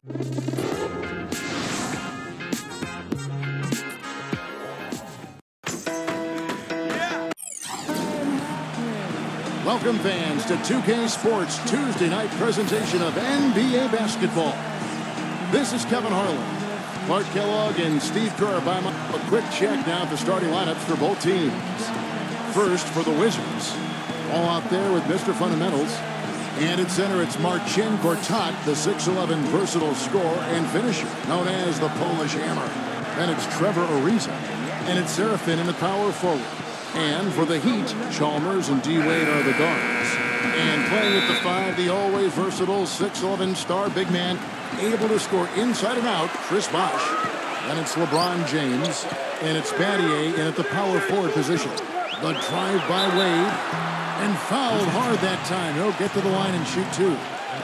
Welcome, fans, to 2K Sports Tuesday night presentation of NBA basketball. This is Kevin Harlan, Clark Kellogg, and Steve Kerr. By a quick check now at the starting lineups for both teams. First, for the Wizards, all out there with Mr. Fundamentals. And at center, it's Marcin Gortat, the 6'11 versatile scorer and finisher, known as the Polish Hammer. Then it's Trevor Ariza, and it's Serafin in the power forward. And for the Heat, Chalmers and D-Wade are the guards. And playing at the 5, the always versatile 6'11 star big man, able to score inside and out, Chris Bosh. Then it's LeBron James, and it's Battier in at the power forward position. The drive by Wade, and fouled hard that time. He'll get to the line and shoot two.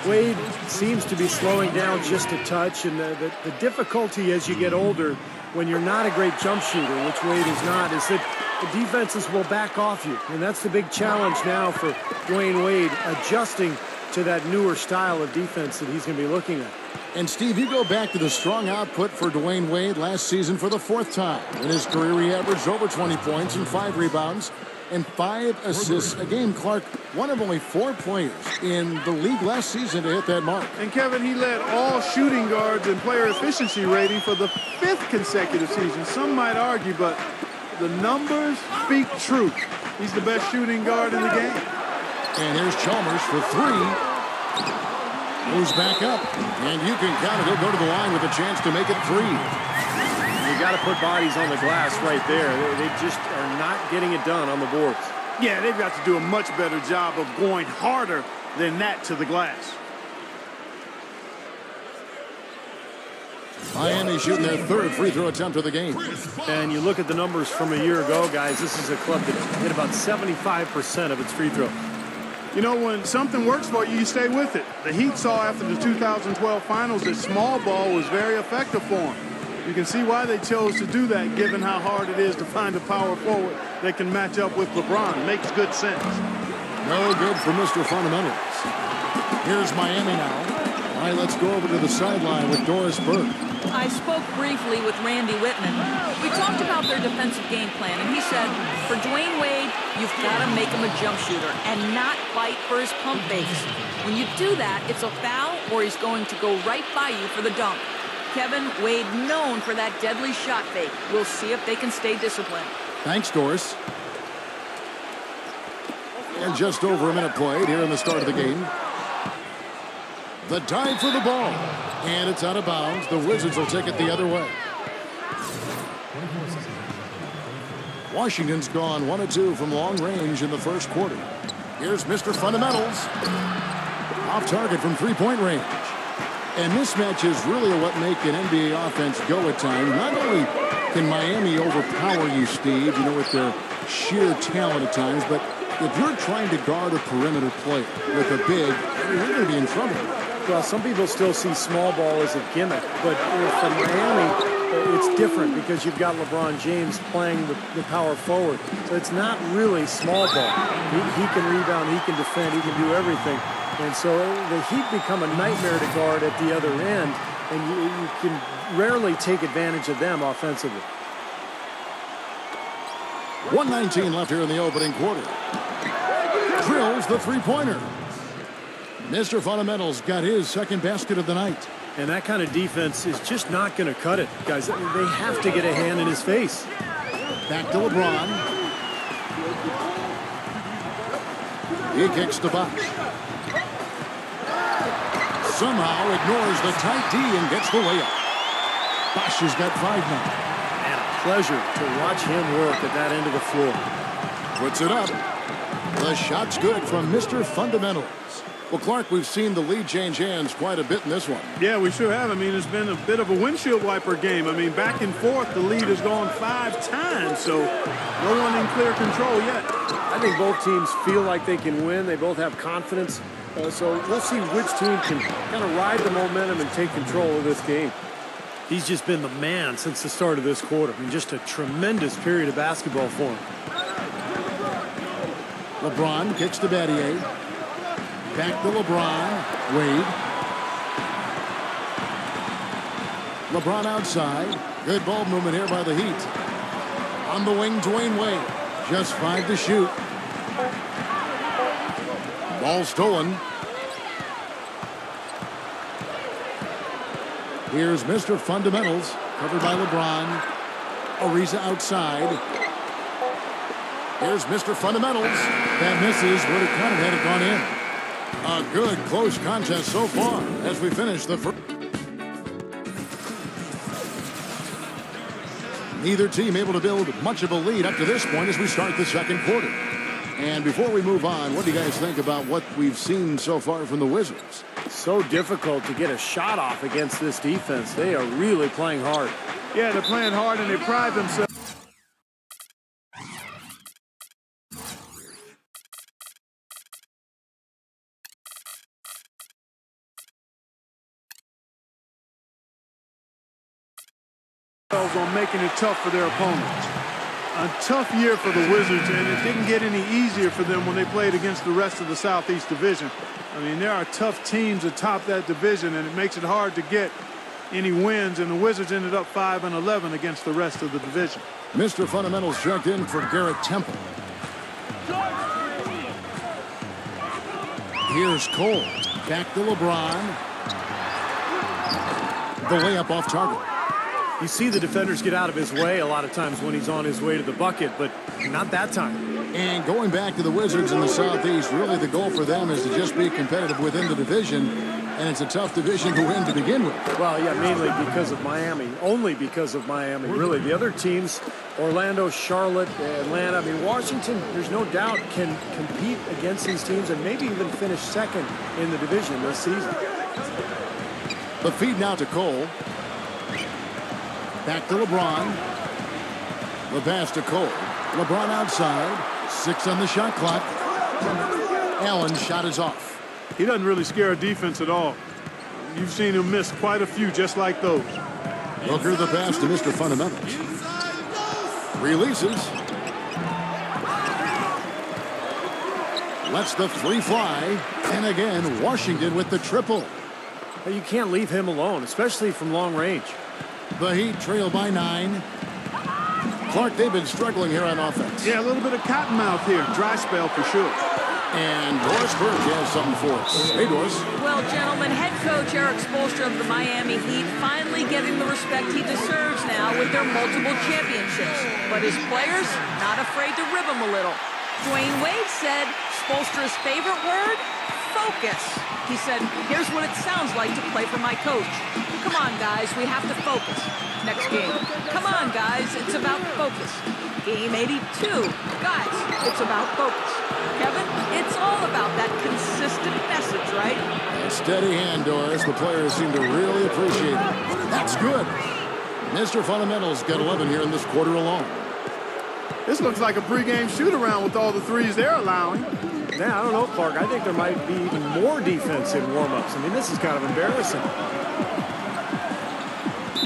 Wade seems to be slowing down just a touch, and the difficulty as you get older, when you're not a great jump shooter, which Wade is not, is that the defenses will back off you. And that's the big challenge now for Dwayne Wade, adjusting to that newer style of defense that he's going to be looking at. And, Steve, you go back to the strong output for Dwayne Wade last season for the 4th time. In his career, he averaged over 20 points and 5 rebounds and 5 assists a game. Clark, one of only 4 players in the league last season to hit that mark. And, Kevin, he led all shooting guards in player efficiency rating for the 5th consecutive season. Some might argue, but the numbers speak truth. He's the best shooting guard in the game. And here's Chalmers for 3. Moves back up, and you can count it. He'll go to the line with a chance to make it 3. You got to put bodies on the glass right there. They just are not getting it done on the boards. Yeah, they've got to do a much better job of going harder than that to the glass. Miami shooting their 3rd free throw attempt of the game. And you look at the numbers from a year ago, guys, this is a club that hit about 75% of its free throws. You know, when something works for you, you stay with it. The Heat saw after the 2012 finals that small ball was very effective for them. You can see why they chose to do that, given how hard it is to find a power forward that can match up with LeBron. Makes good sense. No good for Mr. Fundamentals. Here's Miami now. All right, let's go over to the sideline with Doris Burke. I spoke briefly with Randy Whitman. We talked about their defensive game plan, and he said, for Dwayne Wade, you've got to make him a jump shooter and not fight for his pump fakes. When you do that, it's a foul or he's going to go right by you for the dunk. Kevin, Wade known for that deadly shot fake. We'll see if they can stay disciplined. Thanks, Doris. And just over a minute played here in the start of the game. The dive for the ball. And it's out of bounds. The Wizards will take it the other way. Washington's gone 1 of 2 from long range in the first quarter. Here's Mr. Fundamentals. Off target from 3-point range. And mismatches really are what make an NBA offense go at times. Not only can Miami overpower you, Steve, you know, with their sheer talent at times, but if you're trying to guard a perimeter player with a big, you're going to be in trouble. Well, some people still see small ball as a gimmick, but for Miami, it's different because you've got LeBron James playing the power forward. So it's not really small ball. He can rebound, he can defend, he can do everything. And so the Heat become a nightmare to guard at the other end, and you can rarely take advantage of them offensively. 1:19 left here in the opening quarter. Drills the three-pointer. Mr. Fundamentals got his 2nd basket of the night. And that kind of defense is just not going to cut it, guys. They have to get a hand in his face. Back to LeBron. He kicks the box. Somehow ignores the tight D and gets the way up. Bosh has got 5 now. And a pleasure to watch him work at that end of the floor. Puts it up. The shot's good from Mr. Fundamentals. Well, Clark, we've seen the lead change hands quite a bit in this one. Yeah, we sure have. I mean, it's been a bit of a windshield wiper game. I mean, back and forth, the lead has gone 5 times, so no one in clear control yet. I think both teams feel like they can win. They both have confidence. So we'll see which team can kind of ride the momentum and take control of this game. He's just been the man since the start of this quarter. I mean, just a tremendous period of basketball for him. LeBron kicks to Battier. Back to LeBron. Wade. LeBron outside. Good ball movement here by the Heat. On the wing, Dwayne Wade. Just 5 to shoot. Ball stolen. Here's Mr. Fundamentals, covered by LeBron. Ariza outside. Here's Mr. Fundamentals. That misses. Would have kind of had it gone in. A good close contest so far as we finish the first. Neither team able to build much of a lead up to this point as we start the second quarter. And before we move on, what do you guys think about what we've seen so far from the Wizards? So difficult to get a shot off against this defense. They are really playing hard. Yeah, they're playing hard and they pride themselves on making it tough for their opponents. A tough year for the Wizards, and it didn't get any easier for them when they played against the rest of the Southeast Division. I mean, there are tough teams atop that division, and it makes it hard to get any wins, and the Wizards ended up 5-11 against the rest of the division. Mr. Fundamentals checked in for Garrett Temple. Here's Cole. Back to LeBron. The layup off target. You see the defenders get out of his way a lot of times when he's on his way to the bucket, but not that time. And going back to the Wizards in the Southeast, really the goal for them is to just be competitive within the division, and it's a tough division to win to begin with. Well, yeah, mainly because of Miami. Only because of Miami, really. The other teams, Orlando, Charlotte, Atlanta, I mean, Washington, there's no doubt, can compete against these teams and maybe even finish second in the division this season. The feed now to Cole. Back to LeBron. The pass to Cole. LeBron outside. 6 on the shot clock. Allen's shot is off. He doesn't really scare a defense at all. You've seen him miss quite a few just like those. Booker the pass to Mr. Fundamentals. Releases. Lets the 3 fly. And again, Washington with the triple. You can't leave him alone, especially from long range. The Heat trail by 9. Clark, they've been struggling here on offense. Yeah, a little bit of cottonmouth here. Dry spell for sure. And Doris Burke has something for us. Hey, Doris. Well, gentlemen, head coach Eric Spoelstra of the Miami Heat finally getting the respect he deserves now with their multiple championships. But his players, not afraid to rib him a little. Dwayne Wade said Spoelstra's favorite word, focus. He said, here's what it sounds like to play for my coach. Come on, guys, we have to focus. Next game. Come on, guys, it's about focus. Game 82. Guys, it's about focus. Kevin, it's all about that consistent message, right? A steady hand, Doris. The players seem to really appreciate it. That's good. Mr. Fundamentals got 11 here in this quarter alone. This looks like a pregame shoot-around with all the threes they're allowing. Yeah, I don't know, Clark. I think there might be even more defense in warm-ups. I mean, this is kind of embarrassing.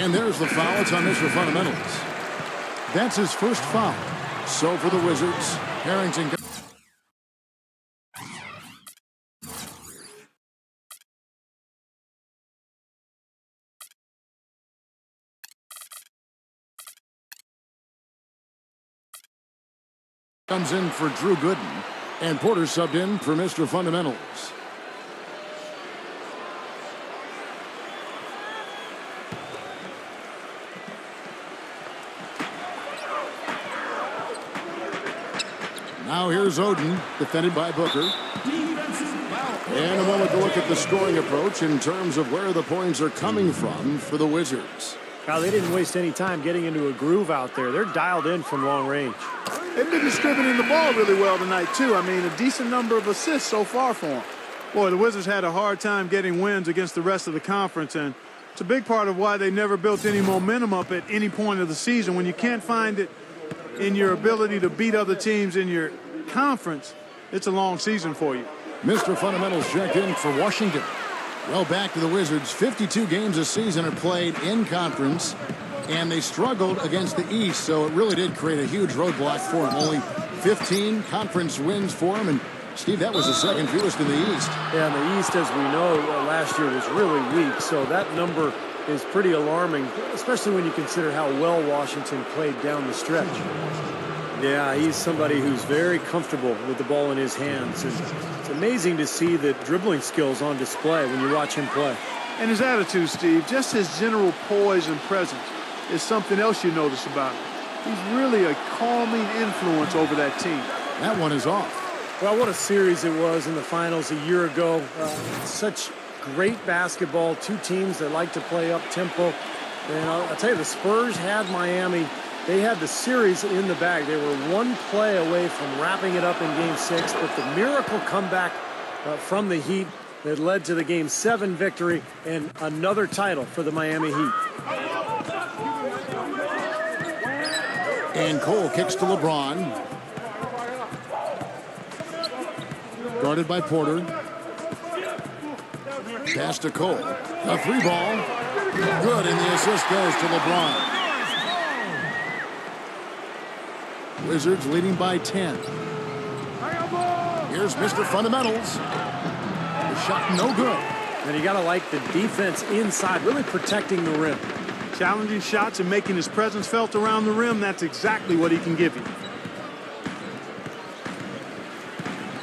And there's the foul. It's on Mr. Fundamentals. That's his first foul. So for the Wizards, Harrington comes in for Drew Gooden, and Porter subbed in for Mr. Fundamentals. Now here's Oden, defended by Booker. And a moment to look at the scoring approach in terms of where the points are coming from for the Wizards. Now, they didn't waste any time getting into a groove out there. They're dialed in from long range. They've been distributing the ball really well tonight, too. I mean, a decent number of assists so far for them. Boy, the Wizards had a hard time getting wins against the rest of the conference, and it's a big part of why they never built any momentum up at any point of the season. When you can't find it in your ability to beat other teams in your conference, it's a long season for you. Mr. Fundamentals checked in for Washington. Well, back to the Wizards. 52 games this season are played in conference, and they struggled against the East, so it really did create a huge roadblock for them. Only 15 conference wins for them, and Steve, that was the second fewest in the East. Yeah, and the East, as we know, last year was really weak, so that number is pretty alarming, especially when you consider how well Washington played down the stretch. Yeah, he's somebody who's very comfortable with the ball in his hands. And it's amazing to see the dribbling skills on display when you watch him play. And his attitude, Steve, just his general poise and presence is something else you notice about him. He's really a calming influence over that team. That one is off. Well, what a series it was in the finals a year ago. Such great basketball, two teams that like to play up-tempo. And I'll tell you, the Spurs had Miami. They had the series in the bag. They were one play away from wrapping it up in Game 6, but the miracle comeback from the Heat that led to the Game 7 victory and another title for the Miami Heat. And Cole kicks to LeBron. Guarded by Porter. Pass to Cole. A three ball. Good, and the assist goes to LeBron. Wizards leading by 10. Here's Mr. Fundamentals. The shot no good. And you got to like the defense inside, really protecting the rim. Challenging shots and making his presence felt around the rim, that's exactly what he can give you.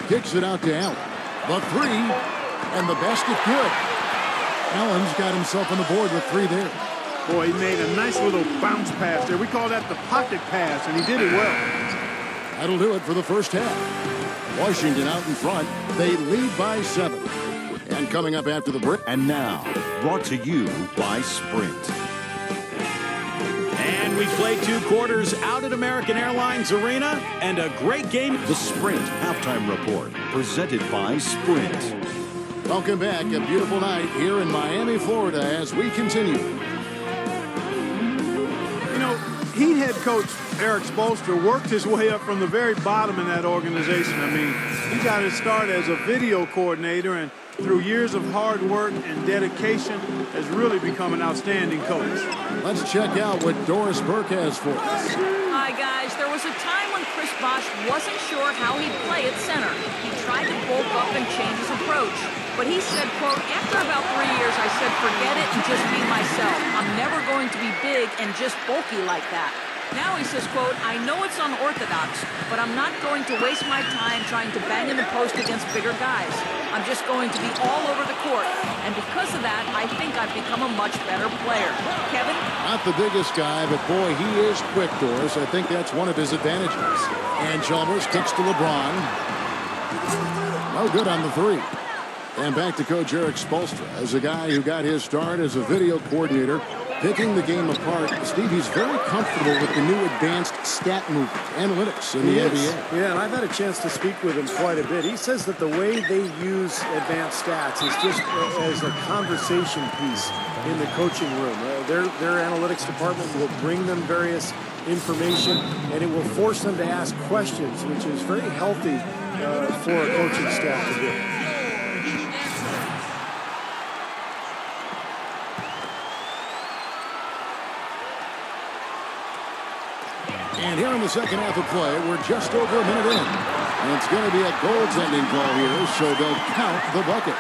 Kicks it out to Allen. The three, and the basket good. Allen's got himself on the board with three there. Boy, he made a nice little bounce pass there. We call that the pocket pass, and he did it well. That'll do it for the first half. Washington out in front. They lead by 7. And coming up after the break. And now, brought to you by Sprint. And we play 2 quarters out at American Airlines Arena, and a great game. The Sprint Halftime Report, presented by Sprint. Welcome back. A beautiful night here in Miami, Florida, as we continue. You know, Heat head coach Eric Spoelstra worked his way up from the very bottom in that organization. I mean, he got his start as a video coordinator, and through years of hard work and dedication, has really become an outstanding coach. Let's check out what Doris Burke has for us. Hi, guys. There was a time when Chris Bosh wasn't sure how he'd play at center. He tried to bulk up and change his approach. But he said, quote, after about 3 years, I said, forget it and just be myself. I'm never going to be big and just bulky like that. Now he says, quote, I know it's unorthodox, but I'm not going to waste my time trying to bang in the post against bigger guys. I'm just going to be all over the court. And because of that, I think I've become a much better player. Kevin? Not the biggest guy, but boy, he is quick, Doris. I think that's one of his advantages. And Chalmers kicks to LeBron. No good on the three. And back to Coach Eric Spoelstra as a guy who got his start as a video coordinator, picking the game apart. Steve, he's very comfortable with the new advanced stat movement, analytics in the NBA. Yeah, and I've had a chance to speak with him quite a bit. He says that the way they use advanced stats is just as a conversation piece in the coaching room. Their analytics department will bring them various information, and it will force them to ask questions, which is very healthy for a coaching staff to do. And here in the second half of play, we're just over a minute in. And it's going to be a goaltending call here, so they'll count the bucket.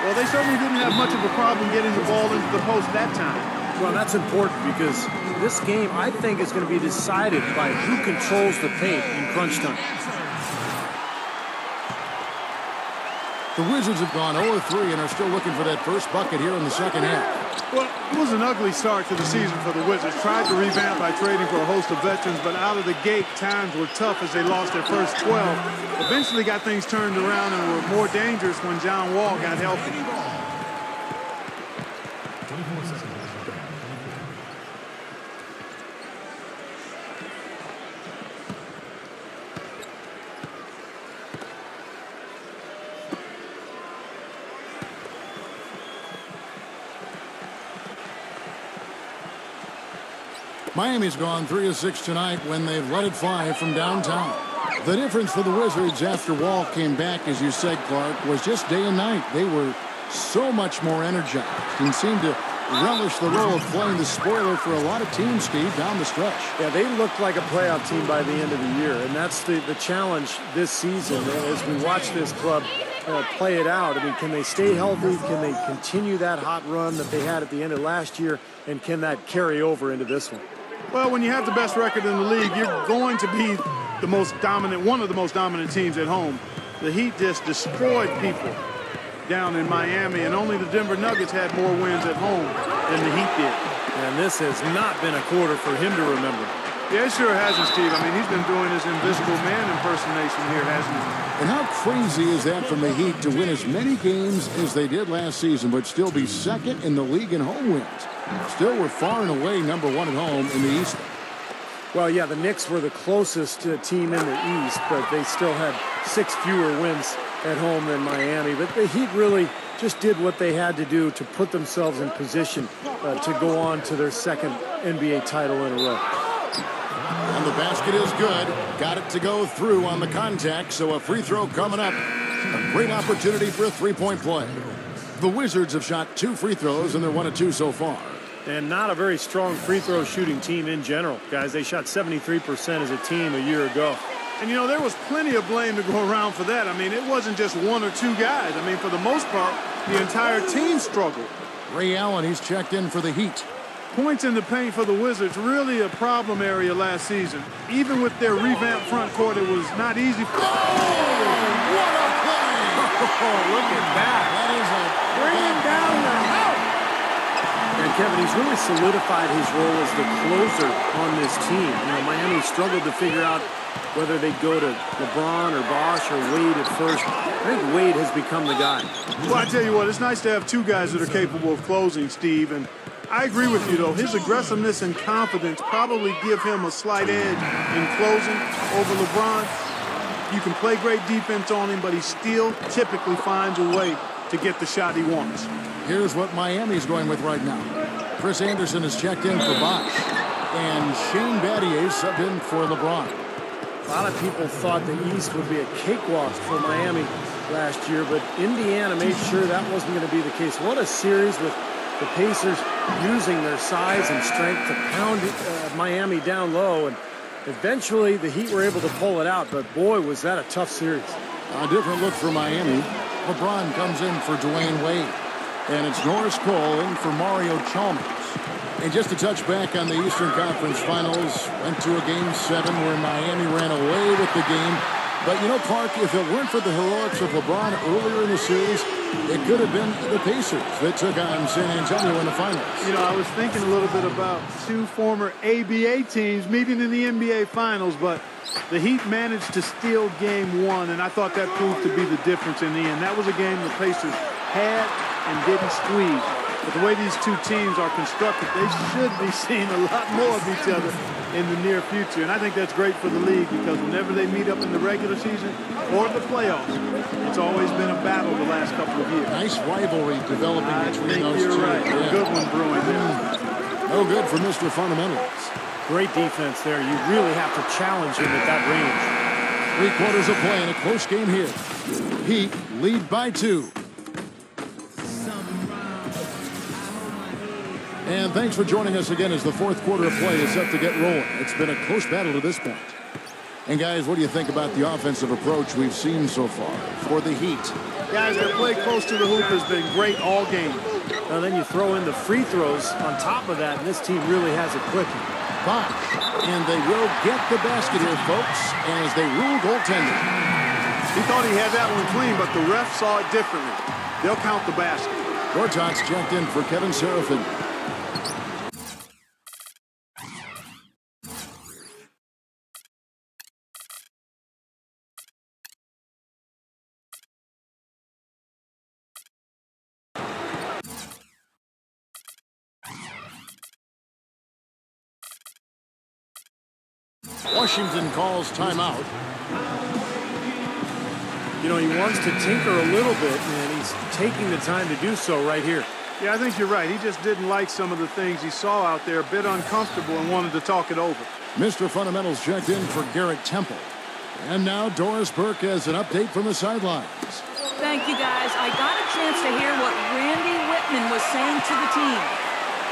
Well, they certainly didn't have much of a problem getting the ball into the post that time. Well, that's important because this game, I think, is going to be decided by who controls the paint in crunch time. The Wizards have gone 0-3 and are still looking for that first bucket here in the second half. Well, it was an ugly start to the season for the Wizards. Tried to revamp by trading for a host of veterans, but out of the gate, times were tough as they lost their first 12. Eventually got things turned around and were more dangerous when John Wall got healthy. Miami's gone 3-6 tonight when they've let it fly from downtown. The difference for the Wizards after Wall came back, as you said, Clark, was just day and night. They were so much more energized and seemed to relish the role of playing the spoiler for a lot of teams, Steve, down the stretch. Yeah, they looked like a playoff team by the end of the year, and that's the challenge this season as we watch this club play it out? I mean, can they stay healthy? Can they continue that hot run that they had at the end of last year? And can that carry over into this one? Well, when you have the best record in the league, you're going to be the most dominant, one of the most dominant teams at home. The Heat just destroyed people down in Miami, and only the Denver Nuggets had more wins at home than the Heat did. And this has not been a quarter for him to remember. Yeah, it sure hasn't, Steve. I mean, he's been doing his Invisible Man impersonation here, hasn't he? And how crazy is that from the Heat to win as many games as they did last season, but still be second in the league in home wins? Still, we're far and away number one at home in the East. Well, yeah, the Knicks were the closest team in the East, but they still had 6 fewer wins at home than Miami. But the Heat really just did what they had to do to put themselves in position to go on to their second NBA title in a row. And the basket is good. Got it to go through on the contact, so a free throw coming up. A great opportunity for a three-point play. The Wizards have shot 2 free throws, and they're 1 of 2 so far. And not a very strong free throw shooting team in general. Guys, they shot 73% as a team a year ago. And, you know, there was plenty of blame to go around for that. I mean, it wasn't just 1 or 2 guys. I mean, for the most part, the entire team struggled. Ray Allen, he's checked in for the Heat. Points in the paint for the Wizards, really a problem area last season. Even with their revamped front court, it was not easy. Oh, what a play! Oh, look at that. That is a Bring him down now. And Kevin, he's really solidified his role as the closer on this team. You know, Miami struggled to figure out whether they'd go to LeBron or Bosh or Wade at first. I think Wade has become the guy. Well, I tell you what, it's nice to have 2 guys that are capable of closing, Steve. And I agree with you, though. His aggressiveness and confidence probably give him a slight edge in closing over LeBron. You can play great defense on him, but he still typically finds a way to get the shot he wants. Here's what Miami's going with right now. Chris Anderson has checked in for Bosh. And Shane Battier subbed in for LeBron. A lot of people thought the East would be a cakewalk for Miami last year, but Indiana made sure that wasn't going to be the case. What a series with the Pacers using their size and strength to pound Miami down low. And eventually the Heat were able to pull it out, but boy, was that a tough series. A different look for Miami. LeBron comes in for Dwayne Wade. And it's Norris Cole in for Mario Chalmers. And just to touch back on the Eastern Conference Finals, went to a Game 7 where Miami ran away with the game. But, you know, Clark, if it weren't for the heroics of LeBron earlier in the series, it could have been the Pacers that took on San Antonio in the finals. You know, I was thinking a little bit about 2 former ABA teams meeting in the NBA Finals, but the Heat managed to steal Game 1, and I thought that proved to be the difference in the end. That was a game the Pacers had and didn't squeeze. But the way these 2 teams are constructed, they should be seeing a lot more of each other in the near future. And I think that's great for the league because whenever they meet up in the regular season or the playoffs, it's always been a battle the last couple of years. Nice rivalry developing between those 2. You're right. Yeah. A good one brewing there. No good for Mr. Fundamentals. Great defense there. You really have to challenge him at that range. 3 quarters of play in a close game here. Heat lead by 2. And thanks for joining us again as the 4th quarter of play is set to get rolling. It's been a close battle to this point. And guys, what do you think about the offensive approach we've seen so far for the Heat? Guys, their play close to the hoop has been great all game. Now then you throw in the free throws on top of that, and this team really has it clicking. Bosh, and they will get the basket here, folks, as they rule goaltending. He thought he had that one clean, but the ref saw it differently. They'll count the basket. Gortat's checked in for Kevin Serafin. Washington calls timeout. You know, he wants to tinker a little bit, and he's taking the time to do so right here. Yeah, I think you're right. He just didn't like some of the things he saw out there, a bit uncomfortable, and wanted to talk it over. Mr. Fundamentals checked in for Garrett Temple. And now Doris Burke has an update from the sidelines. Thank you, guys. I got a chance to hear what Randy Whitman was saying to the team.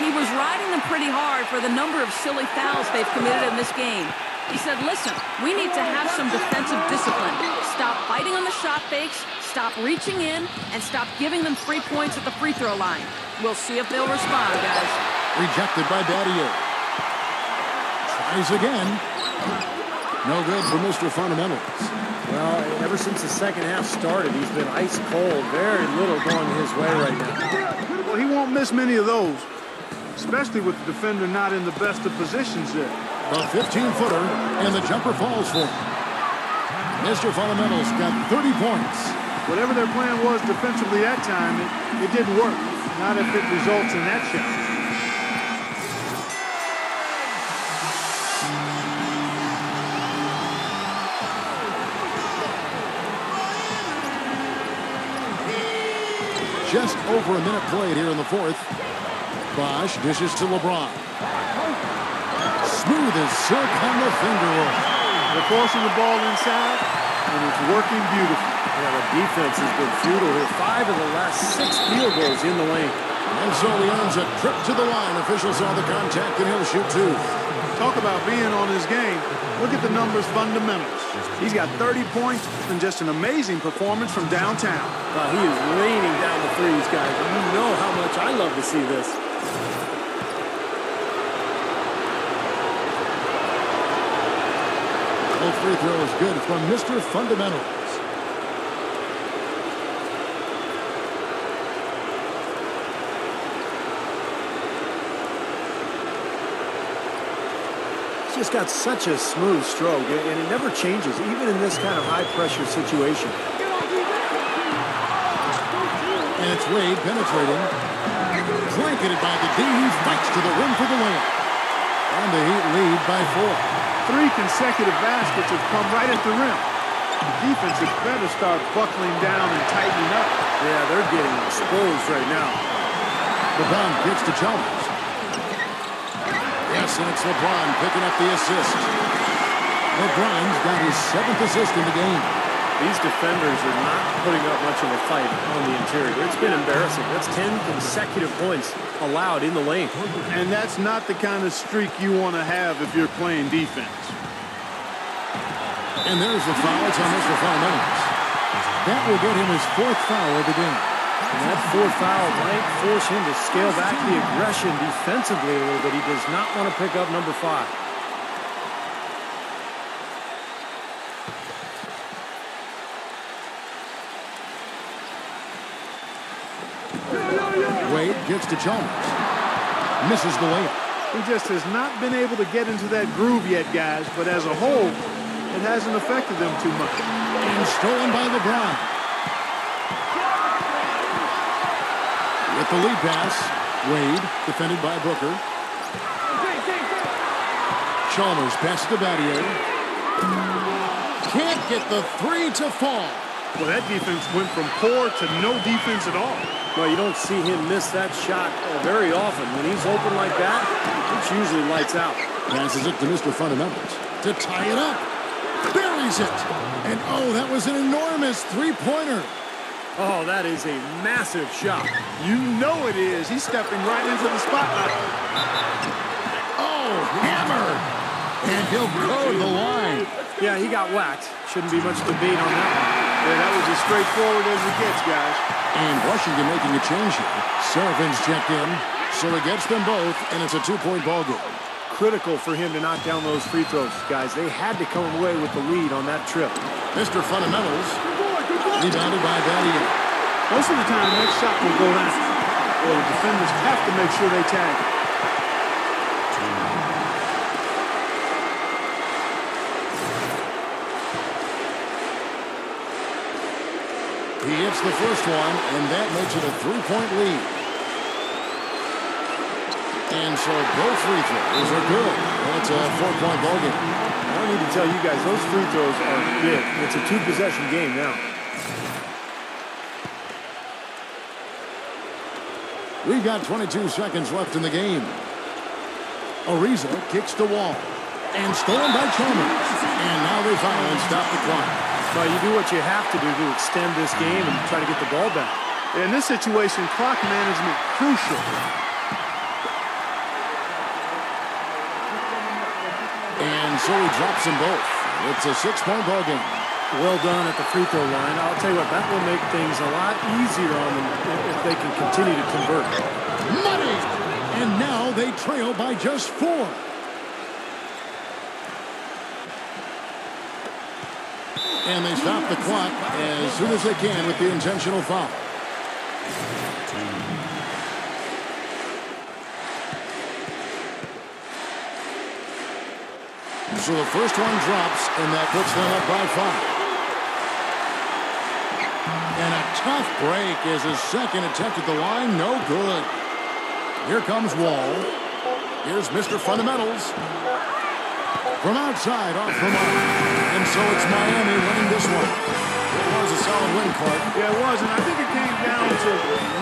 He was riding them pretty hard for the number of silly fouls they've committed in this game. He said, listen, we need to have some defensive discipline. Stop fighting on the shot fakes. Stop reaching in and stop giving them free points at the free throw line. We'll see if they'll respond, guys. Rejected by Battier. Tries again. No good for Mr. Fundamentals. Well, ever since the second half started, he's been ice cold. Very little going his way right now. Well, he won't miss many of those, especially with the defender not in the best of positions there. A 15-footer, and the jumper falls for him. Mr. Fundamentals got 30 points. Whatever their plan was defensively that time, it didn't work. Not if it results in that shot. Just over a minute played here in the fourth. Bosch dishes to LeBron. Smooth as silk on the finger roll. They're forcing the ball inside, and it's working beautifully. Yeah, the defense has been futile here. 5 of the last 6 field goals in the lane. And so he earns a trip to the line. Officials saw the contact, and he'll shoot 2. Talk about being on his game. Look at the numbers fundamentals. He's got 30 points and just an amazing performance from downtown. He is raining down the threes, guys. You know how much I love to see this. Both free throws good from Mr. Fundamentals. Just got such a smooth stroke, and it never changes, even in this kind of high-pressure situation. And it's Wade penetrating. Blanketed by the D. He fights to the rim for the layup. And the Heat lead by 4. 3 consecutive baskets have come right at the rim. The defense had better start buckling down and tightening up. Yeah, they're getting exposed right now. LeBron gets to Chalmers. Yes, and it's LeBron picking up the assist. LeBron's got his 7th assist in the game. These defenders are not putting up much of a fight on the interior. It's been embarrassing. That's 10 consecutive points allowed in the lane. And that's not the kind of streak you want to have if you're playing defense. And there's the foul. It's on Mr. Fundamentals. That will get him his 4th foul of the game. And that 4th foul might force him to scale back the aggression defensively a little bit. He does not want to pick up number 5. Wade gets to Chalmers. Misses the layup. He just has not been able to get into that groove yet, guys. But as a whole, it hasn't affected them too much. And stolen by LeBron. With the lead pass, Wade, defended by Booker. Chalmers passes to Battier. Can't get the 3 to fall. Well, that defense went from poor to no defense at all. Well, you don't see him miss that shot very often. When he's open like that, it's usually lights out. Passes it to Mr. Fundamentals to tie it up. Buries it. And, oh, that was an enormous three-pointer. Oh, that is a massive shot. You know it is. He's stepping right into the spotlight. Oh, hammered. And he'll go to the line. Yeah, he got whacked. Shouldn't be much debate on that one. Yeah, that was as straightforward as it gets, guys. And Washington making a change here. Servin's checked in, so he gets them both, and it's a 2-point ball game. Critical for him to knock down those free throws, guys. They had to come away with the lead on that trip. Mr. Fundamentals, rebounded by Battier. Most of the time, that shot will go down. Well, the defenders have to make sure they tag it. He hits the first one, and that makes it a 3-point lead. And so both free throws are good. That's a 4-point ball game. I don't need to tell you guys, those free throws are big. It's a 2-possession game now. We've got 22 seconds left in the game. Ariza kicks the wall. And stolen by Chalmers. And now they foul and stop the clock. Well, you do what you have to do to extend this game and try to get the ball back. In this situation, clock management crucial. And so he drops them both. It's a 6-point ball game. Well done at the free throw line. I'll tell you what, that will make things a lot easier on them if they can continue to convert. Money! And now they trail by just 4. And they stop the clock as soon as they can with the intentional foul. So the first one drops, and that puts them up by 5. And a tough break is his second attempt at the line. No good. Here comes Wall. Here's Mr. Fundamentals. From outside, off the mark. And so it's Miami winning this one. It was a solid win, Clark. Yeah, it was, and I think it came down to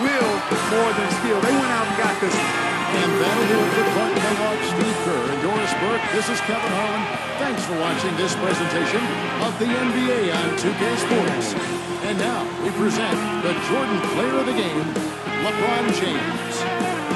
will more than skill. They went out and got this one. And that'll do it for Clark Kellogg, Steve Kerr, and Doris Burke. This is Kevin Harlan. Thanks for watching this presentation of the NBA on 2K Sports. And now we present the Jordan Player of the Game, LeBron James.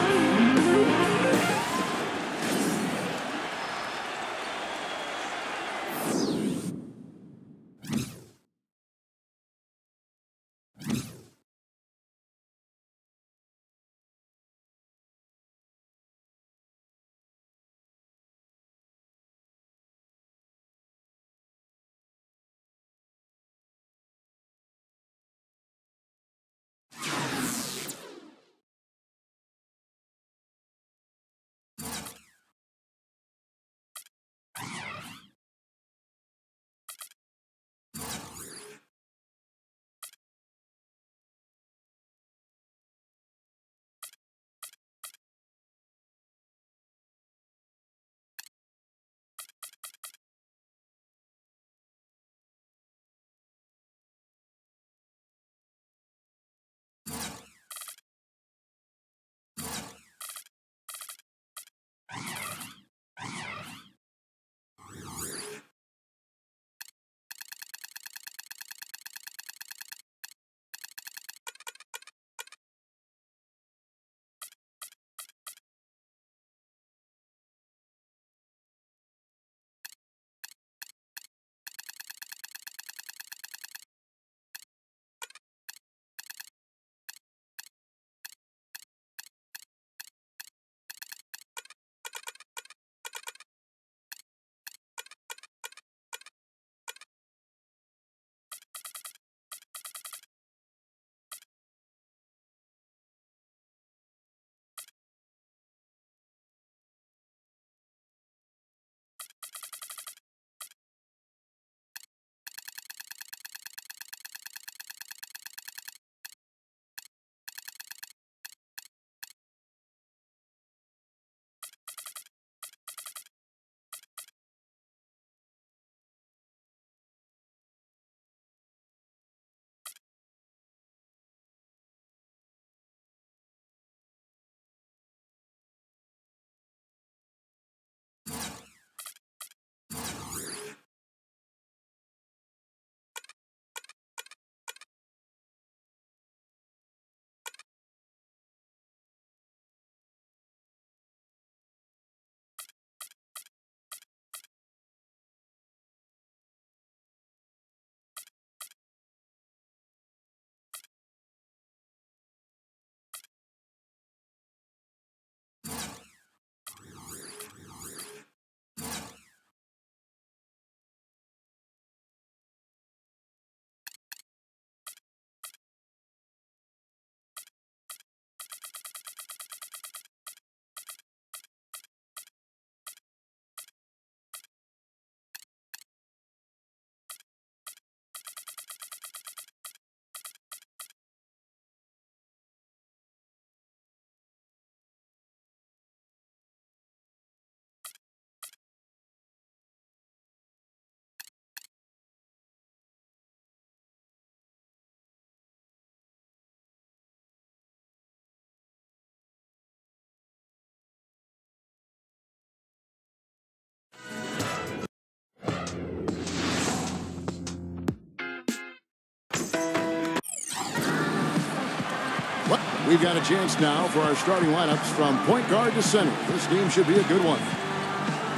We've got a chance now for our starting lineups from point guard to center. This game should be a good one.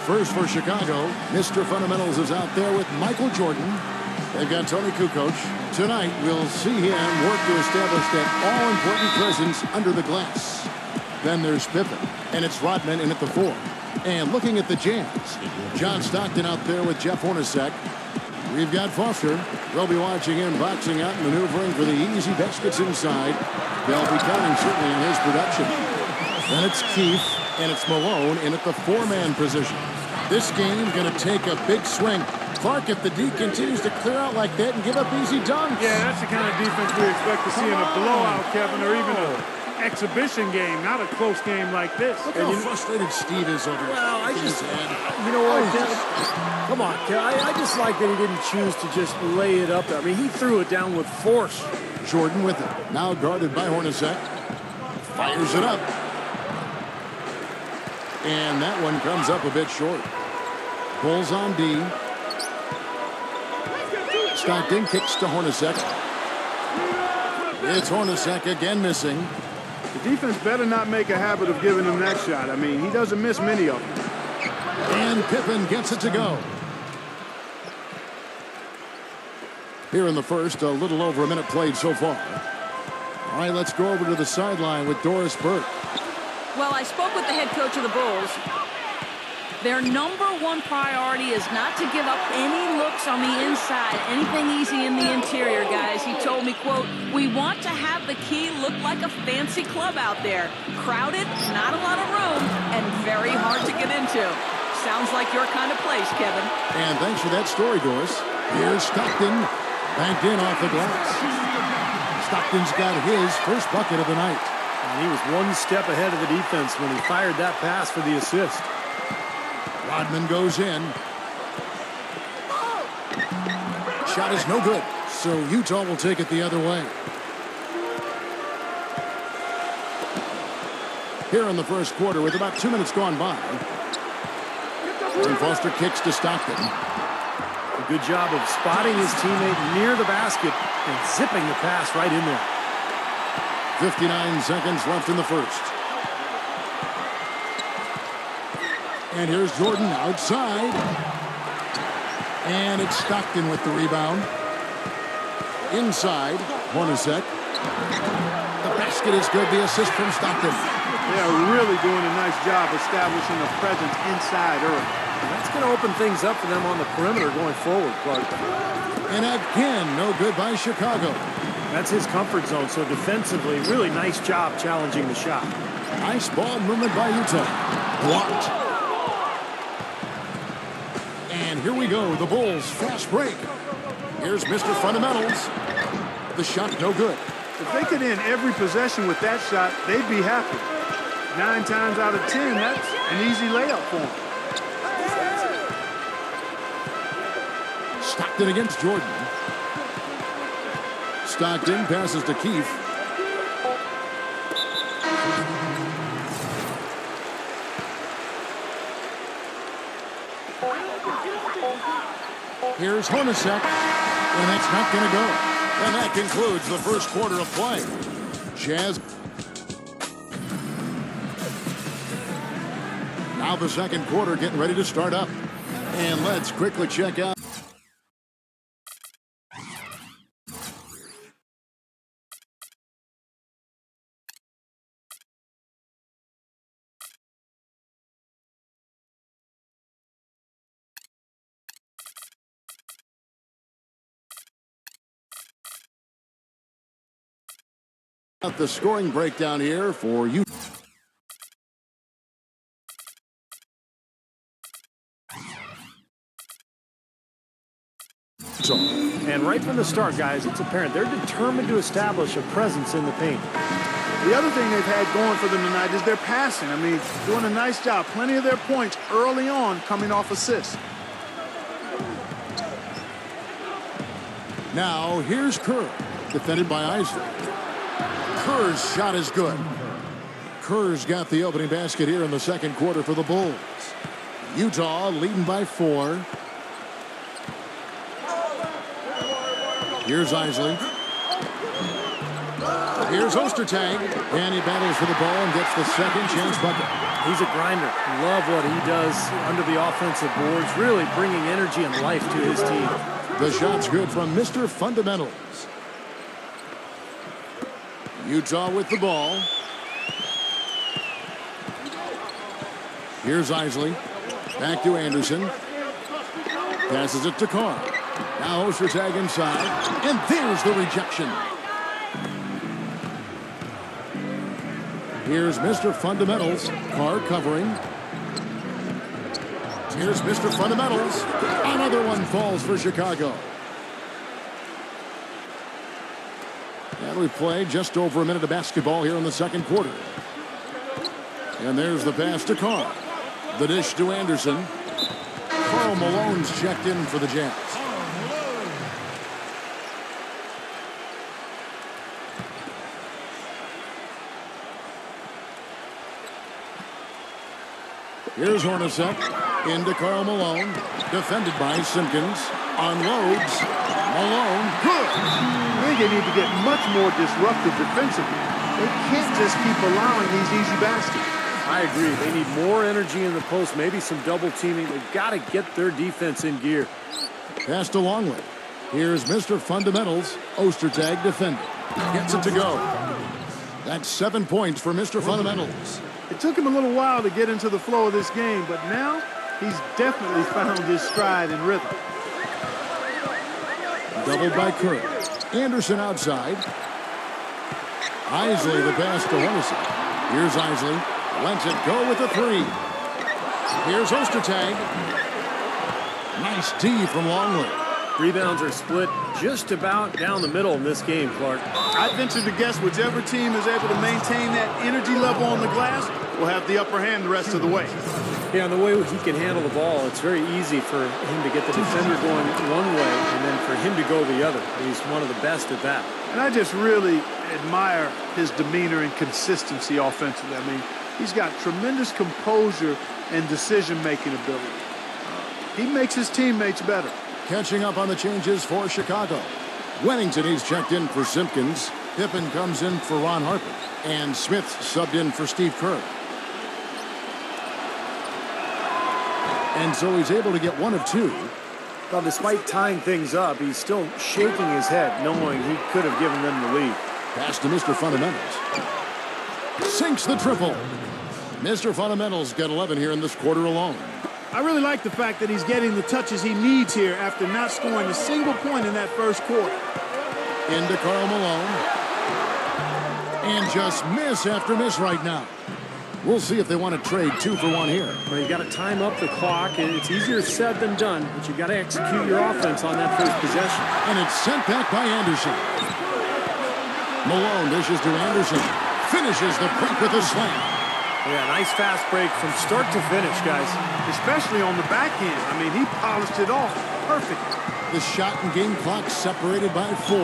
First for Chicago, Mr. Fundamentals is out there with Michael Jordan. They've got Tony Kukoc. Tonight, we'll see him work to establish that all-important presence under the glass. Then there's Pippen, and it's Rodman in at the 4. And looking at the Jazz, John Stockton out there with Jeff Hornacek. We've got Foster. We'll be watching him boxing out, maneuvering for the easy baskets inside. They'll be counting certainly on his production. Then it's Keefe, and it's Malone in at the 4-man position. This game's going to take a big swing. Clark, if the D continues to clear out like that and give up easy dunks. Yeah, that's the kind of defense we expect to see in a blowout, Kevin, or even an exhibition game, not a close game like this. Look how frustrated Steve is over here. Well, you know what, come on, I just like that he didn't choose to just lay it up there. I mean, he threw it down with force. Jordan with it. Now guarded by Hornacek. Fires it up. And that one comes up a bit short. Bulls on D. Stockton kicks to Hornacek. It's Hornacek again missing. The defense better not make a habit of giving him that shot. I mean, he doesn't miss many of them. And Pippen gets it to go. Here in the first, a little over a minute played so far. All right, let's go over to the sideline with Doris Burke. Well, I spoke with the head coach of the Bulls. Their number one priority is not to give up any looks on the inside, anything easy in the interior, guys. He told me, quote, "We want to have the key look like a fancy club out there. Crowded, not a lot of room, and very hard to get into." Sounds like your kind of place, Kevin. And thanks for that story, Doris. Here's Stockton, banked in off the glass. Stockton's got his first bucket of the night. And he was one step ahead of the defense when he fired that pass for the assist. Rodman goes in. Shot is no good, so Utah will take it the other way. Here in the first quarter with about 2 minutes gone by. And Foster kicks to Stockton. A good job of spotting his teammate near the basket and zipping the pass right in there. 59 seconds left in the first. And here's Jordan outside. And it's Stockton with the rebound. Inside, Hornacek. The basket is good. The assist from Stockton. They're really doing a nice job establishing a presence inside early. That's going to open things up for them on the perimeter going forward, Clark. And again, no good by Chicago. That's his comfort zone, so defensively, really nice job challenging the shot. Nice ball movement by Utah. Blocked. And here we go, the Bulls fast break. Here's Mr. Fundamentals. The shot no good. If they could end every possession with that shot, they'd be happy. 9 times out of 10, that's an easy layup for them. Stockton against Jordan. Stockton passes to Keefe. Here's Hornacek, and that's not going to go. And that concludes the first quarter of play. Jazz. Now the second quarter getting ready to start up. And let's quickly check out. The scoring breakdown here for you. And right from the start, guys, it's apparent they're determined to establish a presence in the paint. The other thing they've had going for them tonight is their passing. I mean, doing a nice job. Plenty of their points early on coming off assists. Now here's Kerr, defended by Isley. Kerr's shot is good. Kerr's got the opening basket here in the second quarter for the Bulls. Utah leading by 4. Here's Isley. Here's Ostertag. And he battles for the ball and gets the second chance bucket. He's a grinder. Love what he does under the offensive boards, really bringing energy and life to his team. The shot's good from Mr. Fundamentals. Utah with the ball. Here's Isley. Back to Anderson. Passes it to Carr. Now Ostertag inside. And there's the rejection. Here's Mr. Fundamentals. Carr covering. Here's Mr. Fundamentals. Another one falls for Chicago. And we've played just over a minute of basketball here in the second quarter. And there's the pass to Carr. The dish to Anderson. Karl Malone's checked in for the Jazz. Here's Hornacek. Into Karl Malone. Defended by Simpkins. Unloads. Malone. Good. I think they need to get much more disruptive defensively. They can't just keep allowing these easy baskets. I agree. They need more energy in the post, maybe some double teaming. They've got to get their defense in gear. Pass to Longley. Here's Mr. Fundamentals. Ostertag defending. Gets it to go. That's 7 points for Mr. Fundamentals. It took him a little while to get into the flow of this game, but now he's definitely found his stride and rhythm. Doubled by Curry. Anderson outside. Isley the pass to Hornacek. Here's Isley. Lets it go with the three. Here's Ostertag. Nice D from Longley. Rebounds are split just about down the middle in this game, Clark. I'd venture to guess whichever team is able to maintain that energy level on the glass will have the upper hand the rest of the way. Yeah, and the way he can handle the ball, it's very easy for him to get the defender going one way and then for him to go the other. He's one of the best at that. And I just really admire his demeanor and consistency offensively. I mean, he's got tremendous composure and decision-making ability. He makes his teammates better. Catching up on the changes for Chicago. Wennington, he's checked in for Simpkins. Pippen comes in for Ron Harper. And Smith subbed in for Steve Kerr. And so he's able to get one of two. Well, despite tying things up, he's still shaking his head, knowing he could have given them the lead. Pass to Mr. Fundamentals. Sinks the triple. Mr. Fundamentals got 11 here in this quarter alone. I really like the fact that he's getting the touches he needs here after not scoring a single point in that first quarter. Into Karl Malone. And just miss after miss right now. We'll see if they want to trade 2 for 1 here. Well, you got to time up the clock. It's easier said than done, but you got to execute your offense on that first possession. And it's sent back by Anderson. Malone dishes to Anderson. Finishes the break with a slam. Yeah, nice fast break from start to finish, guys. Especially on the back end. I mean, he polished it off. Perfect. The shot and game clock separated by 4.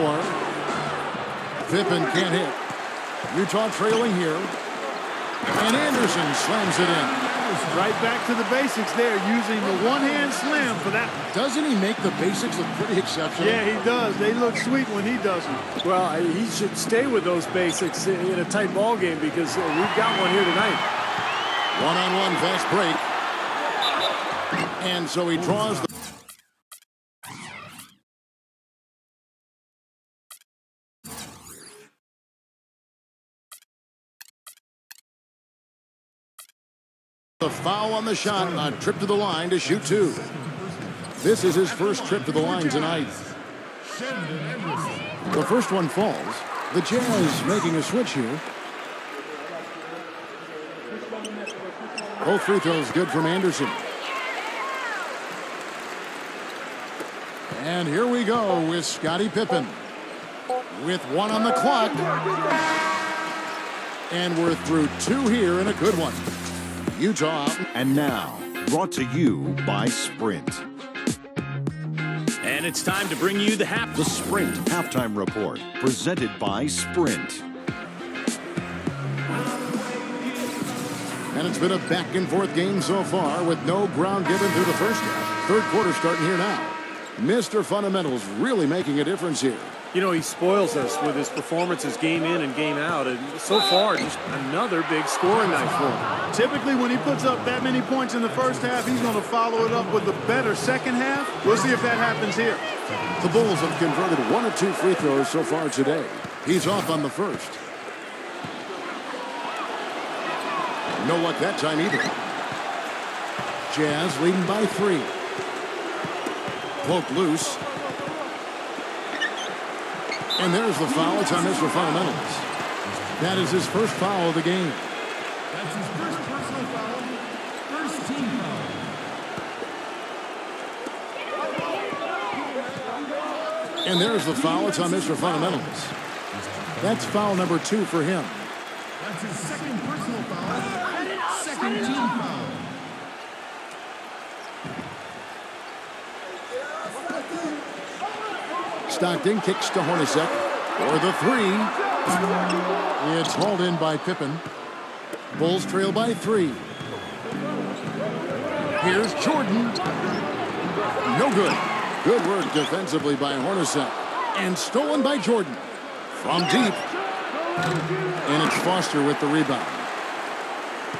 Pippen can't hit. Utah trailing here. And Anderson slams it in. Right back to the basics there, using the one-hand slam for that. Doesn't he make the basics look pretty exceptional? Yeah, he does. They look sweet when he does them. Well, he should stay with those basics in a tight ball game because we've got one here tonight. One-on-one fast break. And so he draws the... The foul on the shot, a trip to the line to shoot 2. This is his first trip to the line tonight. The first one falls. The Jazz making a switch here. Both free throws good from Anderson. And here we go with Scottie Pippen. With 1 on the clock. And we're through 2 here in a good one. Utah. And now, brought to you by Sprint. And it's time to bring you the Sprint Halftime Report, presented by Sprint. And it's been a back-and-forth game so far with no ground given through the first half. Third quarter starting here now. Mr. Fundamentals really making a difference here. You know, he spoils us with his performances game in and game out. And so far, just another big scoring night for him. Typically, when he puts up that many points in the first half, he's going to follow it up with a better second half. We'll see if that happens here. The Bulls have converted 1 of 2 free throws so far today. He's off on the first. No luck that time either. Jazz leading by 3. Poke loose. And there's the foul. It's on Mr. Fundamentals. That is his first foul of the game. That's his first personal foul. First team foul. And there's the foul. It's on Mr. Fundamentals. That's foul number 2 for him. That's his second personal foul. Second team foul. Stockton kicks to Hornacek for the 3. It's hauled in by Pippen. Bulls trail by 3. Here's Jordan. No good. Good work defensively by Hornacek. And stolen by Jordan. From deep. And it's Foster with the rebound.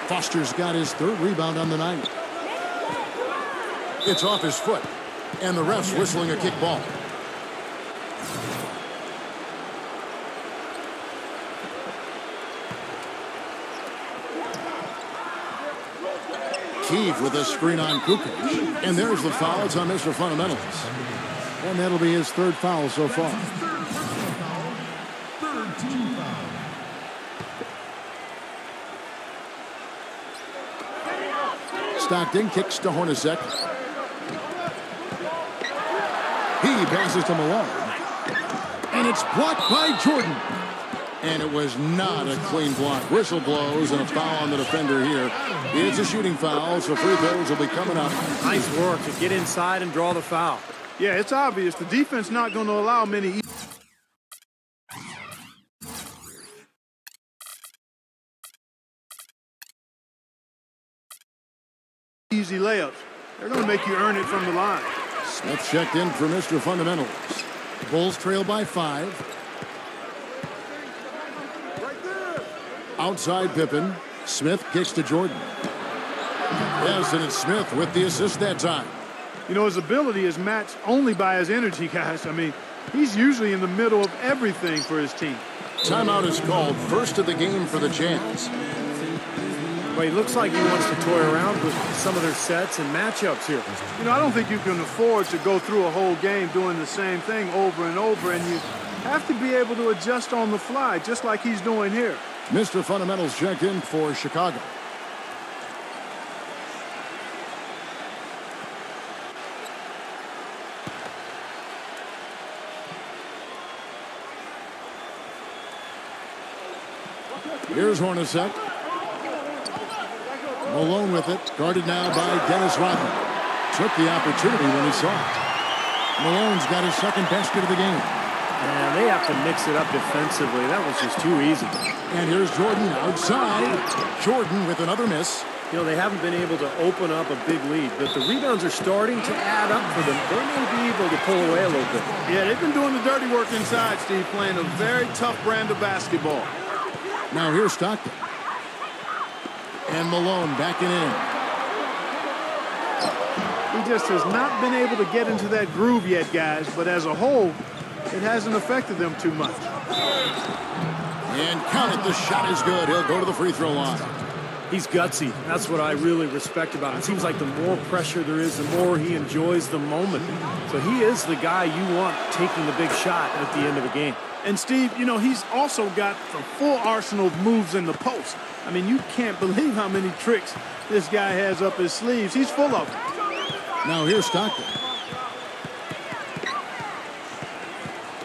Foster's got his 3rd rebound on the night. It's off his foot. And the ref's whistling a kick ball. Keefe with a screen on Kukoc. And there's the foul. It's on Mr. Fundamentals. And that'll be his 3rd foul so far. Third team foul. Stockton kicks to Hornacek. He passes to Malone. And it's blocked by Jordan. And it was not a clean block. Whistle blows and a foul on the defender here. It's a shooting foul, so free throws will be coming up. Nice work to get inside and draw the foul. Yeah, it's obvious. The defense not going to allow many easy layups. They're going to make you earn it from the line. Smith checked in for Mr. Fundamentals. Bulls trail by 5. Outside Pippen. Smith kicks to Jordan. Yes, and it's Smith with the assist that time. You know, his ability is matched only by his energy, guys. I mean, he's usually in the middle of everything for his team. Timeout is called. First of the game for the Jazz. Well, he looks like he wants to toy around with some of their sets and matchups here. You know, I don't think you can afford to go through a whole game doing the same thing over and over, and you have to be able to adjust on the fly, just like he's doing here. Mr. Fundamentals checked in for Chicago. Here's Hornacek. Malone with it. Guarded now by Dennis Rodman. Took the opportunity when he saw it. Malone's got his 2nd basket of the game. And they have to mix it up defensively. That was just too easy. And here's Jordan outside. Jordan with another miss. You know, they haven't been able to open up a big lead, but the rebounds are starting to add up for them. They may be able to pull away a little bit. Yeah, they've been doing the dirty work inside, Steve, playing a very tough brand of basketball. Now here's Stockton. And Malone backing in. He just has not been able to get into that groove yet, guys, but as a whole, it hasn't affected them too much. And count it, the shot is good. He'll go to the free throw line. He's gutsy. That's what I really respect about him. It seems like the more pressure there is, the more he enjoys the moment. So he is the guy you want taking the big shot at the end of a game. And Steve, you know, he's also got the full arsenal of moves in the post. I mean, you can't believe how many tricks this guy has up his sleeves. He's full of them. Now here's Stockton.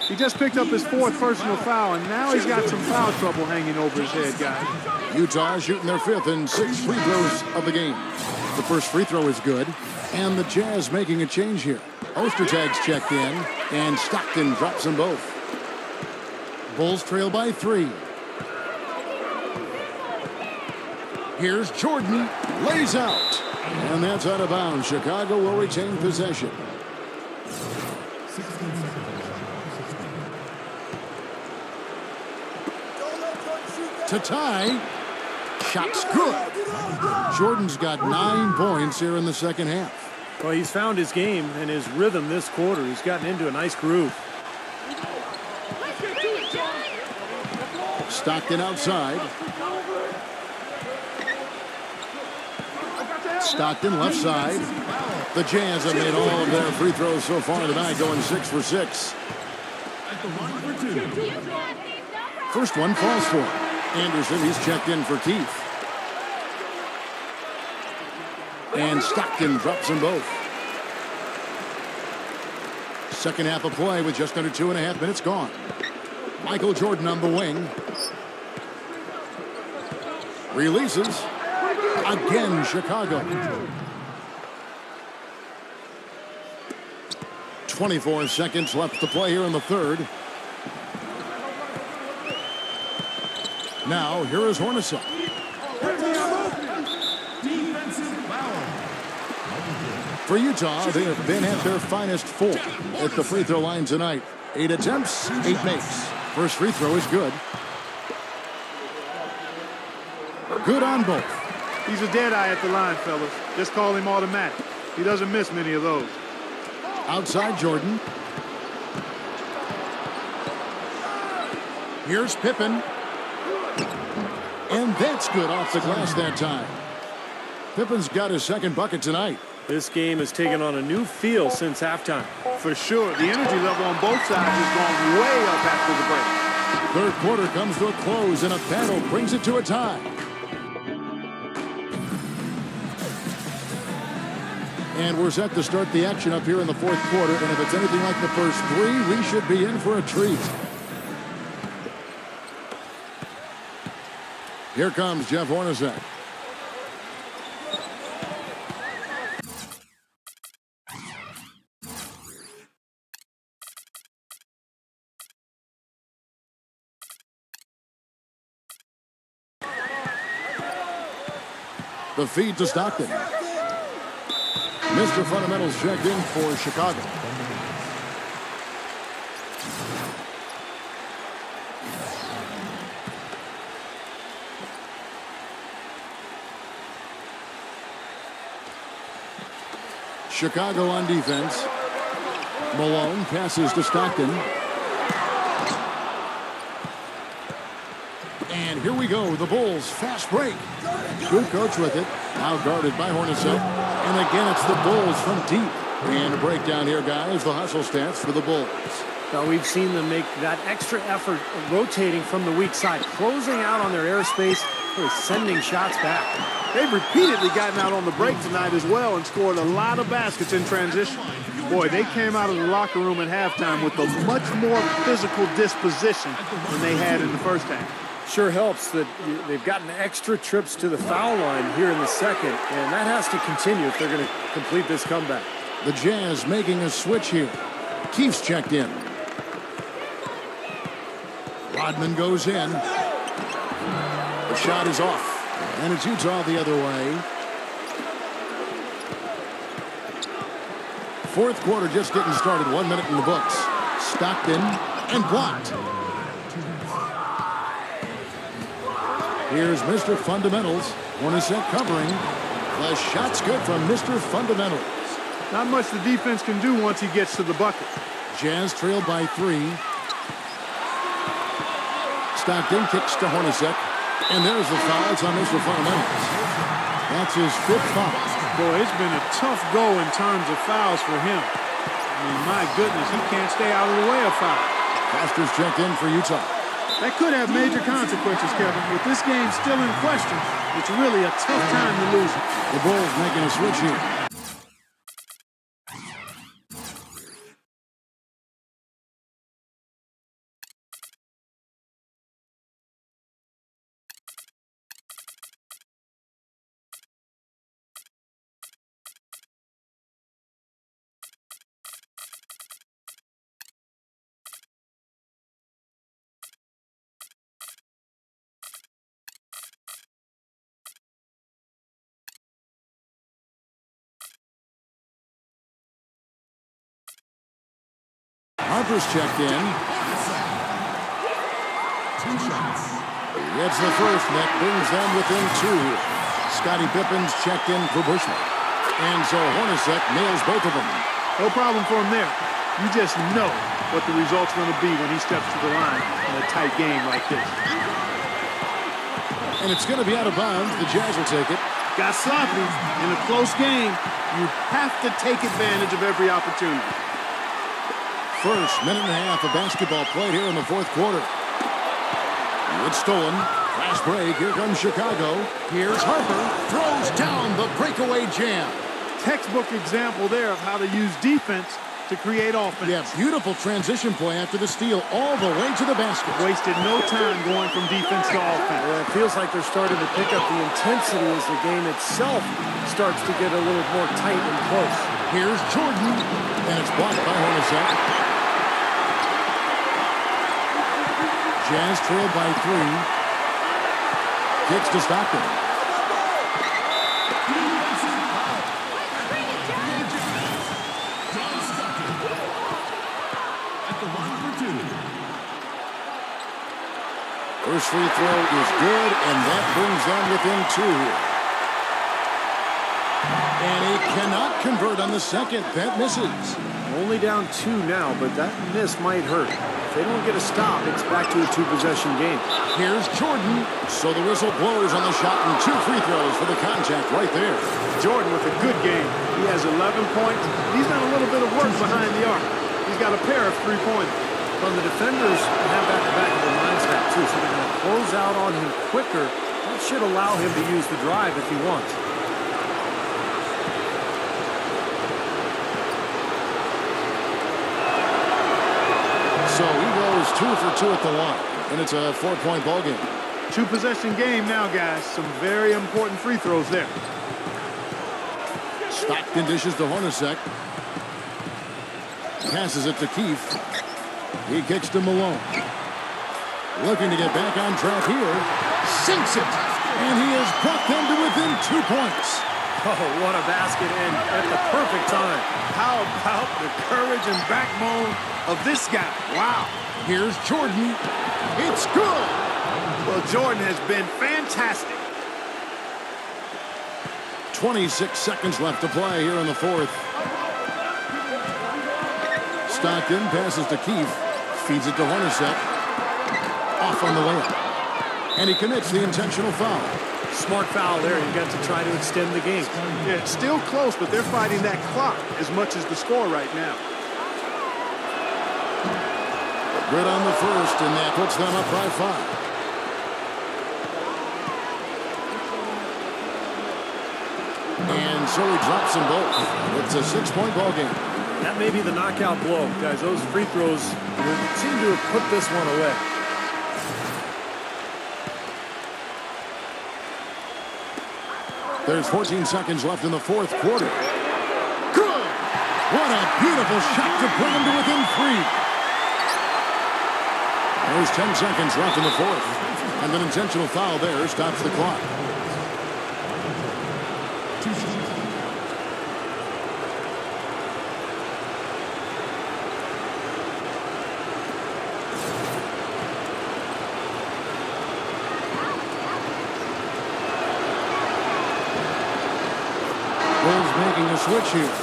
He just picked up his 4th personal foul, and now he's got some foul trouble hanging over his head, guys. Utah shooting their 5th and 6th free throws of the game. The first free throw is good, and the Jazz making a change here. Ostertag's checked in, and Stockton drops them both. Bulls trail by 3. Here's Jordan, lays out, and that's out of bounds. Chicago will retain possession. to tie. Shot's good. Jordan's got 9 points here in the second half. Well, he's found his game and his rhythm this quarter. He's gotten into a nice groove. Stockton outside. Stockton left side. The Jazz have made all of their free throws so far tonight, going 6 for 6. First one falls for Anderson. He's checked in for Keith. And Stockton drops them both. Second half of play with just under 2.5 minutes gone. Michael Jordan on the wing. Releases. Again, Chicago. 24 seconds left to play here in the third. Now, here is Hornacek. For Utah, they have been at their finest 4 at the free throw line tonight. 8 attempts, 8 makes. First free throw is good. Good on both. He's a dead eye at the line, fellas. Just call him automatic. He doesn't miss many of those. Outside Jordan. Here's Pippen. And that's good off the glass that time. Pippen's got his second bucket tonight. This game has taken on a new feel since halftime. For sure. The energy level on both sides has gone way up after the break. Third quarter comes to a close, and a battle brings it to a tie. And we're set to start the action up here in the fourth quarter. And if it's anything like the first 3, we should be in for a treat. Here comes Jeff Hornacek. The feed to Stockton. Mr. Fundamentals checked in for Chicago. Chicago on defense. Malone passes to Stockton. And here we go, the Bulls fast break. Good coach with it. Now guarded by Hornacek. And again, it's the Bulls from deep. And a breakdown here, guys. The hustle stats for the Bulls. Now we've seen them make that extra effort of rotating from the weak side, closing out on their airspace, really sending shots back. They've repeatedly gotten out on the break tonight as well and scored a lot of baskets in transition. Boy, they came out of the locker room at halftime with a much more physical disposition than they had in the first half. Sure helps that they've gotten extra trips to the foul line here in the second, and that has to continue if they're going to complete this comeback. The Jazz making a switch here. Keith's checked in. Rodman goes in. The shot is off. And it's Utah the other way. Fourth quarter just getting started. 1 minute in the books. Stockton and blocked. Here's Mr. Fundamentals. Hornacek covering. The shot's good from Mr. Fundamentals. Not much the defense can do once he gets to the bucket. Jazz trailed by 3. Stockton kicks to Hornacek. And there's the foul. It's on Mr. Fundamentals. That's his 5th foul. Boy, it's been a tough go in terms of fouls for him. I mean, my goodness, he can't stay out of the way of foul. Foster's checked in for Utah. That could have major consequences, Kevin. With this game still in question, it's really a tough time to lose it. The Bulls making a switch here. Harper's checked in. 2 shots. He hits the first, and that brings them within 2. Scottie Pippen's checked in for Bushman. And so Hornacek nails both of them. No problem for him there. You just know what the result's going to be when he steps to the line in a tight game like this. And it's going to be out of bounds. The Jazz will take it. Got sloppy in a close game. You have to take advantage of every opportunity. First minute and a half of basketball played here in the fourth quarter. It's stolen. Fast break. Here comes Chicago. Here's Harper. Throws down the breakaway jam. Textbook example there of how to use defense to create offense. Yeah, beautiful transition play after the steal all the way to the basket. Wasted no time going from defense to offense. Well, it feels like they're starting to pick up the intensity as the game itself starts to get a little more tight and close. Here's Jordan, and it's blocked by Hornacek. Jazz trailed by 3. Kicks to Stockton. First free throw is good, and that brings them within 2. And he cannot convert on the second. That misses. Only down 2 now, but that miss might hurt. If they don't get a stop, it's back to a 2-possession game. Here's Jordan. So the whistle blows on the shot, and 2 free throws for the contact right there. Jordan with a good game. He has 11 points. He's done a little bit of work behind the arc. He's got a pair of 3-pointers. Well, the defenders have that in the back of their minds now, too, so they're going to close out on him quicker. That should allow him to use the drive if he wants. So he goes 2 for 2 at the line, and it's a 4-point ball game. 2-possession game now, guys. Some very important free throws there. Stockton dishes to Hornacek. Passes it to Keefe. He kicks to Malone. Looking to get back on track here. Sinks it. And he has brought them to within 2 points. Oh, what a basket, and at the perfect time. How about the courage and backbone of this guy? Wow. Here's Jordan. It's good. Well, Jordan has been fantastic. 26 seconds left to play here in the fourth. Stockton passes to Keefe. Feeds it to Hornacek. Off on the layup. And he commits the intentional foul. Smart foul there. You got to try to extend the game. Yeah, it's still close, but they're fighting that clock as much as the score right now. Good on the first, and that puts them up by 5. And so he drops them both. It's a 6-point ball game. That may be the knockout blow, guys. Those free throws seem to have put this one away. There's 14 seconds left in the fourth quarter. Good! What a beautiful shot to bring them to within 3. There's 10 seconds left in the fourth. And an intentional foul there stops the clock. Bulls making a switch here.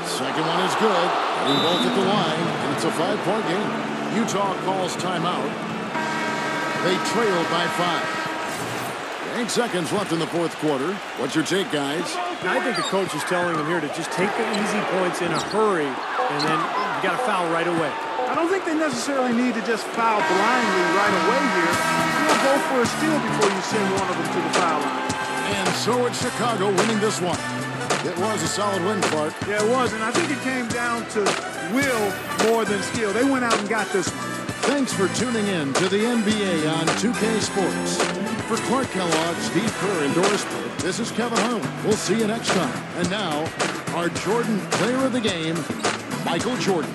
Second one is good. We both at the line, and it's a 5-point game. Utah calls timeout. They trail by 5. 8 seconds left in the fourth quarter. What's your take, guys? I think the coach is telling them here to just take the easy points in a hurry, and then you got to foul right away. I don't think they necessarily need to just foul blindly right away here. You'll go for a steal before you send one of them to the foul line. And so it's Chicago winning this one. It was a solid win, Clark. Yeah, it was, and I think it came down to will more than skill. They went out and got this one. Thanks for tuning in to the NBA on 2K Sports. For Clark Kellogg, Steve Kerr, and Doris Burke, this is Kevin Harlan. We'll see you next time. And now, our Jordan Player of the Game, Michael Jordan.